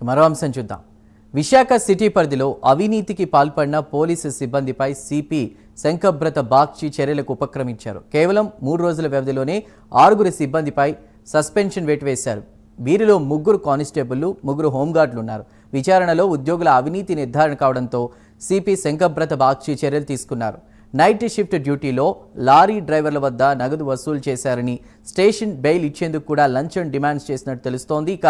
మరో అంశం చూద్దాం. విశాఖ సిటీ పరిధిలో అవినీతికి పాల్పడిన పోలీసు సిబ్బందిపై సిపి శంకబ్రత బాగ్చి చర్యలకు ఉపక్రమించారు. కేవలం 3 రోజుల వ్యవధిలోనే 6 సిబ్బందిపై సస్పెన్షన్ వేటు వేశారు. వీరిలో 3 కానిస్టేబుళ్లు, 3 హోంగార్డులు ఉన్నారు. విచారణలో ఉద్యోగుల అవినీతి నిర్ధారణ కావడంతో సిపి శంకబ్రత బాగ్చి చర్యలు తీసుకున్నారు. నైట్ షిఫ్ట్ డ్యూటీలో లారీ డ్రైవర్ల వద్ద నగదు వసూలు చేశారని, స్టేషన్ బెయిల్ ఇచ్చేందుకు కూడా లంచం డిమాండ్స్ చేసినట్టు తెలుస్తోంది. ఇక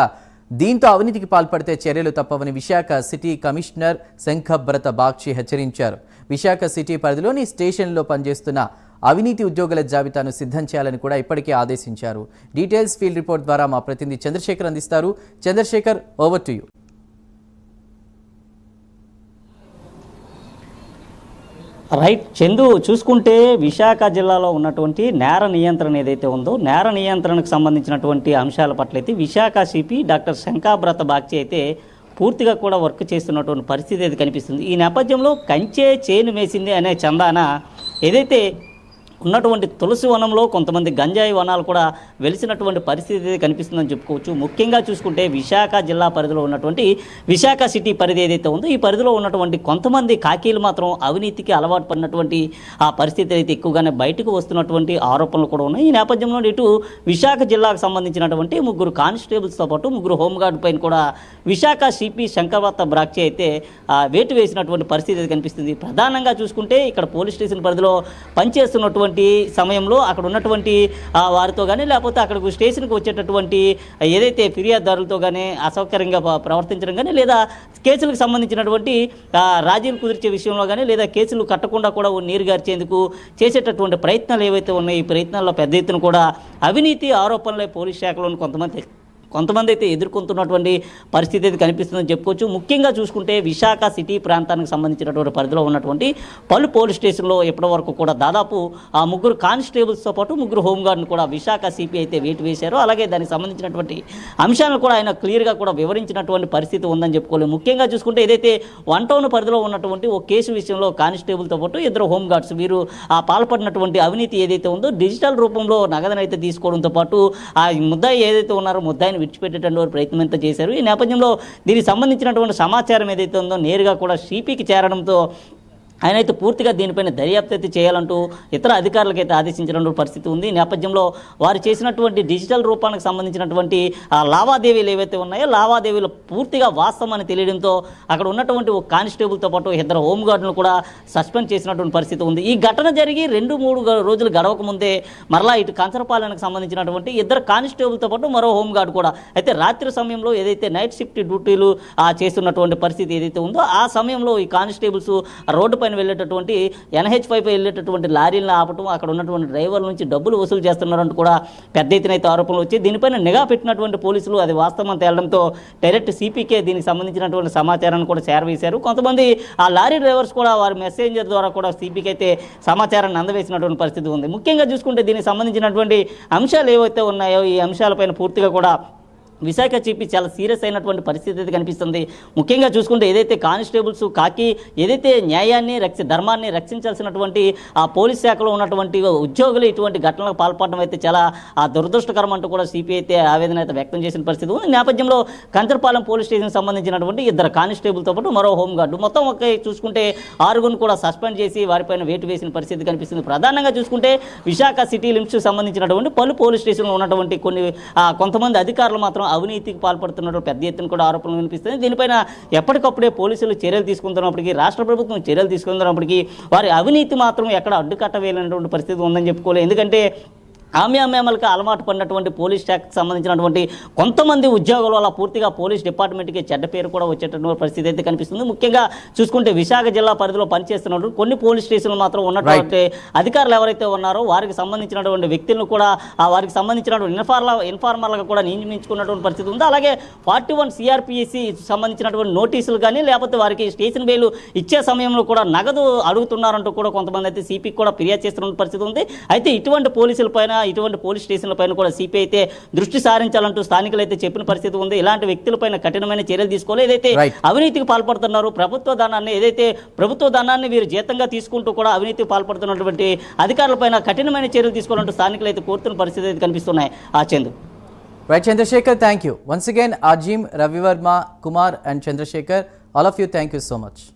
దీంతో అవినీతికి పాల్పడితే చర్యలు తప్పవని విశాఖ సిటీ కమిషనర్ శంకబ్రత బాగ్చి హెచ్చరించారు. విశాఖ సిటీ పరిధిలోని స్టేషన్లో పనిచేస్తున్న అవినీతి ఉద్యోగుల జాబితాను సిద్ధం చేయాలని కూడా ఇప్పటికే ఆదేశించారు. డీటెయిల్స్ ఫీల్డ్ రిపోర్ట్ ద్వారా మా ప్రతినిధి చంద్రశేఖర్ అందిస్తారు. Chandrasekhar, over to you. Right Chandu, చూసుకుంటే విశాఖ జిల్లాలో ఉన్నటువంటి నేర నియంత్రణ ఏదైతే ఉందో నేర నియంత్రణకు సంబంధించినటువంటి అంశాల పట్ల అయితే విశాఖ సిపి డాక్టర్ శంకబ్రత బాగ్చి అయితే పూర్తిగా కూడా వర్క్ చేస్తున్నటువంటి పరిస్థితి అయితే కనిపిస్తుంది. ఈ నేపథ్యంలో కంచే చేను వేసింది అనే చందాన ఏదైతే ఉన్నటువంటి తులసి వనంలో కొంతమంది గంజాయి వనాలు కూడా వెలిసినటువంటి పరిస్థితి కనిపిస్తుందని చెప్పుకోవచ్చు. ముఖ్యంగా చూసుకుంటే విశాఖ జిల్లా పరిధిలో ఉన్నటువంటి విశాఖ సిటీ పరిధి ఏదైతే ఉందో ఈ పరిధిలో ఉన్నటువంటి కొంతమంది కాకీలు మాత్రం అవినీతికి అలవాటు పడినటువంటి ఆ పరిస్థితి అయితే ఎక్కువగానే బయటకు వస్తున్నటువంటి ఆరోపణలు కూడా ఉన్నాయి. ఈ నేపథ్యంలో ఇటు విశాఖ జిల్లాకు సంబంధించినటువంటి 3 కానిస్టేబుల్స్తో పాటు 3 హోంగార్డు పైన కూడా విశాఖ సిపి శంకబ్రత బాగ్చి అయితే వేటు వేసినటువంటి పరిస్థితి కనిపిస్తుంది. ప్రధానంగా చూసుకుంటే ఇక్కడ పోలీస్ స్టేషన్ పరిధిలో పనిచేస్తున్నటువంటి సమయంలో అక్కడ ఉన్నటువంటి వారితో కానీ లేకపోతే అక్కడికి స్టేషన్కి వచ్చేటటువంటి ఏదైతే ఫిర్యాదుదారులతో కానీ అసౌకర్యంగా ప్రవర్తించడం కానీ లేదా కేసులకు సంబంధించినటువంటి రాజీలు కుదిర్చే విషయంలో కానీ లేదా కేసులు కట్టకుండా కూడా నీరు గార్చేందుకు చేసేటటువంటి ప్రయత్నాలు ఏవైతే ఉన్నాయో ఈ ప్రయత్నాల్లో పెద్ద ఎత్తున కూడా అవినీతి ఆరోపణలే పోలీస్ శాఖలోని కొంతమంది అయితే ఎదుర్కొంటున్నటువంటి పరిస్థితి అయితే కనిపిస్తుందని చెప్పుకోవచ్చు. ముఖ్యంగా చూసుకుంటే విశాఖ సిటీ ప్రాంతానికి సంబంధించినటువంటి పరిధిలో ఉన్నటువంటి పలు పోలీస్ స్టేషన్లో ఇప్పటి వరకు కూడా దాదాపు 3 కానిస్టేబుల్స్తో పాటు 3 హోంగార్డును కూడా విశాఖ సిపి అయితే వేటు వేశారు. అలాగే దానికి సంబంధించినటువంటి అంశాలను కూడా ఆయన క్లియర్గా కూడా వివరించినటువంటి పరిస్థితి ఉందని చెప్పుకోలేదు. ముఖ్యంగా చూసుకుంటే ఏదైతే 1 టౌన్ పరిధిలో ఉన్నటువంటి ఓ కేసు విషయంలో కానిస్టేబుల్తో పాటు 2 హోంగార్డ్స్ వీరు పాల్పడినటువంటి అవినీతి ఏదైతే ఉందో డిజిటల్ రూపంలో నగదునైతే తీసుకోవడంతో పాటు ఆ ముద్దాయి ఏదైతే ఉన్నారో ముద్దాయిని విడిచిపెట్టేటువంటి ప్రయత్నం ఎంత చేశారు. ఈ నేపథ్యంలో దీనికి సంబంధించినటువంటి సమాచారం ఏదైతే ఉందో నేరుగా కూడా సిపికి చేరడంతో ఆయన అయితే పూర్తిగా దీనిపైన దర్యాప్తు అయితే చేయాలంటూ ఇతర అధికారులకైతే ఆదేశించినటువంటి పరిస్థితి ఉంది. ఈ నేపథ్యంలో వారు చేసినటువంటి డిజిటల్ రూపానికి సంబంధించినటువంటి లావాదేవీలు ఏవైతే ఉన్నాయో లావాదేవీలు పూర్తిగా వాస్తవమని తెలియడంతో అక్కడ ఉన్నటువంటి ఒక కానిస్టేబుల్తో పాటు 2 హోంగార్డులను కూడా సస్పెండ్ చేసినటువంటి పరిస్థితి ఉంది. ఈ ఘటన జరిగి 2-3 రోజులు గడవక ముందే మరలా ఇటు కంచరపాలెనికి సంబంధించినటువంటి 2 కానిస్టేబుల్తో పాటు మరో హోంగార్డు కూడా అయితే రాత్రి సమయంలో ఏదైతే నైట్ షిఫ్ట్ డ్యూటీలు చేస్తున్నటువంటి పరిస్థితి ఏదైతే ఉందో ఆ సమయంలో ఈ కానిస్టేబుల్స్ రోడ్డు వెళ్ళేటటువంటి NH5 వెళ్ళేటటువంటి లారీలను ఆపటం అక్కడ ఉన్నటువంటి డ్రైవర్ల నుంచి డబ్బులు వసూలు చేస్తున్నారంటూ కూడా పెద్ద ఎత్తున అయితే ఆరోపణలు వచ్చి దీనిపైన నిఘా పెట్టినటువంటి పోలీసులు అది వాస్తవం తేలడంతో డైరెక్ట్ సిపికే దీనికి సంబంధించినటువంటి సమాచారాన్ని కూడా చేరవేశారు. కొంతమంది ఆ లారీ డ్రైవర్స్ కూడా వారి మెసెంజర్ ద్వారా కూడా సిపికి అయితే సమాచారాన్ని అందవేసినటువంటి పరిస్థితి ఉంది. ముఖ్యంగా చూసుకుంటే దీనికి సంబంధించినటువంటి అంశాలు ఏవైతే ఉన్నాయో ఈ అంశాలపైన పూర్తిగా కూడా విశాఖ సిపి చాలా సీరియస్ అయినటువంటి పరిస్థితి అయితే కనిపిస్తుంది. ముఖ్యంగా చూసుకుంటే ఏదైతే కానిస్టేబుల్స్ కాకి ఏదైతే న్యాయాన్ని ధర్మాన్ని రక్షించాల్సినటువంటి ఆ పోలీస్ శాఖలో ఉన్నటువంటి ఉద్యోగులు ఇటువంటి ఘటనలకు పాల్పడడం అయితే చాలా దురదృష్టకరం అంటూ కూడా సిపి అయితే ఆవేదన అయితే వ్యక్తం చేసిన పరిస్థితి ఉంది. నేపథ్యంలో కంచరపాలెం పోలీస్ స్టేషన్ సంబంధించినటువంటి 2 కానిస్టేబుల్తో పాటు మరో హోంగార్డు మొత్తం చూసుకుంటే 6 కూడా సస్పెండ్ చేసి వారిపైన వేటు వేసిన పరిస్థితి కనిపిస్తుంది. ప్రధానంగా చూసుకుంటే విశాఖ సిటీ లిమిట్స్కి సంబంధించినటువంటి పలు పోలీస్ స్టేషన్లో ఉన్నటువంటి కొంతమంది అధికారులు మాత్రం అవినీతికి పాల్పడుతున్నట్టు పెద్ద ఎత్తున కూడా ఆరోపణలు వినిపిస్తుంది. దీనిపైన ఎప్పటికప్పుడే పోలీసులు చర్యలు తీసుకుంటున్నప్పటికీ రాష్ట్ర ప్రభుత్వం చర్యలు తీసుకుంటున్నప్పటికీ వారి అవినీతి మాత్రం ఎక్కడ అడ్డుకట్ట వేయలేనటువంటి పరిస్థితి ఉందని చెప్పుకోలేదు. ఎందుకంటే ఆమ్యామ్యామలకు అలవాటు పడినటువంటి పోలీస్ శాఖకు సంబంధించినటువంటి కొంతమంది ఉద్యోగుల వల్ల పూర్తిగా పోలీస్ డిపార్ట్మెంట్కి చెడ్డ పేరు కూడా వచ్చేటటువంటి పరిస్థితి అయితే కనిపిస్తుంది. ముఖ్యంగా చూసుకుంటే విశాఖ జిల్లా పరిధిలో పనిచేస్తున్నటువంటి కొన్ని పోలీస్ స్టేషన్లు మాత్రం ఉన్నటువంటి అధికారులు ఎవరైతే ఉన్నారో వారికి సంబంధించినటువంటి వ్యక్తులను కూడా వారికి సంబంధించినటువంటి ఇన్ఫార్మర్లుగా కూడా నియమించుకున్నటువంటి పరిస్థితి ఉంది. అలాగే 41 CRPC సంబంధించినటువంటి నోటీసులు కానీ లేకపోతే వారికి స్టేషన్ బెయిల్ ఇచ్చే సమయంలో కూడా నగదు అడుగుతున్నారంటూ కూడా కొంతమంది అయితే సిపికి కూడా ఫిర్యాదు చేస్తున్న పరిస్థితి ఉంది. అయితే ఇటువంటి పోలీసులపైన ఇటువంటి పోలీస్ స్టేషన్ల పైన కూడా సిపి అయితే దృష్టి సారించాలంటూ స్థానికులు అయితే చెప్పిన పరిస్థితి ఉంది. ఇలాంటి వ్యక్తులపైన కఠినమైన చర్యలు తీసుకోవాలి. ఏదైతే అవినీతికి పాల్పడుతున్నారు ప్రభుత్వ ధనాన్ని వీరు జీతంగా తీసుకుంటూ కూడా అవినీతికి పాల్పడుతున్నటువంటి అధికారులపైన కఠినమైన చర్యలు తీసుకోవాలంటూ స్థానికులు అయితే కోరుతున్న పరిస్థితి అయితే కనిపిస్తున్నాయి. Chandu. Right, Chandrasekhar, thank you. Once again, Ajim, Ravi Verma, Kumar and Chandrasekhar, all of you, thank you so much.